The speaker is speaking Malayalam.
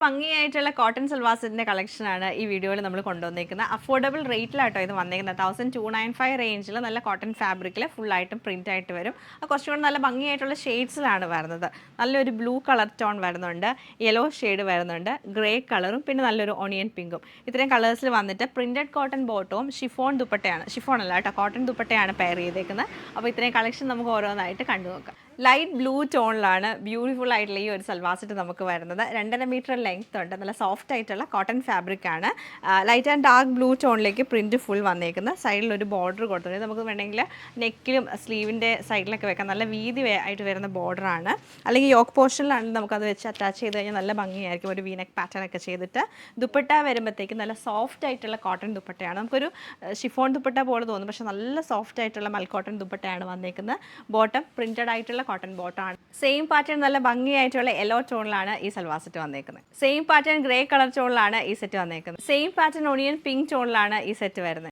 ഭംഗിയായിട്ടുള്ള കോട്ടൺ സൽവാർ സെറ്റിൻ്റെ കളക്ഷനാണ് ഈ വീഡിയോയിൽ നമ്മൾ കൊണ്ടുവന്നിരിക്കുന്നത്. അഫോർഡബിൾ റേറ്റിലാട്ടോ ഇത് വന്നിരിക്കുന്നത്. 1295 റേഞ്ചിൽ നല്ല കോട്ടൺ ഫാബ്രിക്കിൽ ഫുള്ളായിട്ടും പ്രിൻ്റ് ആയിട്ട് വരും. കുറച്ചുകൂടി നല്ല ഭംഗിയായിട്ടുള്ള ഷെയ്ഡ്സിലാണ് വരുന്നത്. നല്ലൊരു ബ്ലൂ കളർ ടോൺ വരുന്നുണ്ട്, യെല്ലോ ഷെയ്ഡ് വരുന്നുണ്ട്, ഗ്രേ കളറും പിന്നെ നല്ലൊരു ഓണിയൻ പിങ്കും. ഇത്രയും കളേഴ്സിൽ വന്നിട്ട് പ്രിൻറ്റഡ് കോട്ടൺ ബോട്ടവും ഷിഫോൺ ദുപ്പട്ടയാണ്, ഷിഫോൺ അല്ല കേട്ടോ, കോട്ടൺ ദുപ്പട്ടയാണ് പെയർ ചെയ്തേക്കുന്നത്. അപ്പോൾ ഇത്രയും കളക്ഷൻ നമുക്ക് ഓരോന്നായിട്ട് കണ്ടു നോക്കാം. ലൈറ്റ് ബ്ലൂ ടോണിലാണ് ബ്യൂട്ടിഫുൾ ആയിട്ടുള്ള ഈ ഒരു സൽവാർ സെറ്റ് നമുക്ക് വരുന്നത്. 2.5 മീറ്റർ ലെങ്ത് ഉണ്ട്, നല്ല സോഫ്റ്റ് ആയിട്ടുള്ള കോട്ടൺ ഫാബ്രിക് ആണ്. ലൈറ്റ് ആൻഡ് ഡാർക്ക് ബ്ലൂ ടോണിലേക്ക് പ്രിൻറ്റ് ഫുൾ വന്നേക്കുന്നത്. സൈഡിലൊരു ബോർഡർ കൊടുത്തിട്ടുണ്ട്. നമുക്ക് വേണമെങ്കിൽ നെക്കിലും സ്ലീവിൻ്റെ സൈഡിലൊക്കെ വെക്കാം. നല്ല വീതി ആയിട്ട് വരുന്ന ബോർഡറാണ്. അല്ലെങ്കിൽ യോക്ക് പോർഷനിലാണെങ്കിൽ നമുക്കത് വെച്ച് അറ്റാച്ച് ചെയ്ത് കഴിഞ്ഞാൽ നല്ല ഭംഗിയായിരിക്കും. ഒരു വീനെക്ക് പാറ്റേൺ ഒക്കെ ചെയ്തിട്ട് ദുപ്പട്ട വരുമ്പോഴത്തേക്ക് നല്ല സോഫ്റ്റ് ആയിട്ടുള്ള കോട്ടൺ ദുപ്പട്ടയാണ്. നമുക്കൊരു ഷിഫോൺ ദുപ്പട്ട പോലെ തോന്നും, പക്ഷേ നല്ല സോഫ്റ്റ് ആയിട്ടുള്ള മൽക്കോട്ടൺ ദുപ്പട്ടയാണ് വന്നേക്കുന്നത്. ബോട്ടം പ്രിൻറ്റഡ് ആയിട്ടുള്ള കോട്ടൺ ബോട്ടമാണ്. സെയിം പാറ്റേൺ നല്ല ഭംഗിയായിട്ടുള്ള യെല്ലോ ടോണിലാണ് ഈ സൽവാർ സെറ്റ് വന്നേക്കുന്നത്. സെയിം പാറ്റേൺ ഗ്രേ കളർ ടോണിലാണ് ഈ സെറ്റ് വന്നേക്കുന്നത്. സെയിം പാറ്റേൺ ഓണിയൻ പിങ്ക് ടോണിലാണ് ഈ സെറ്റ് വരുന്നത്.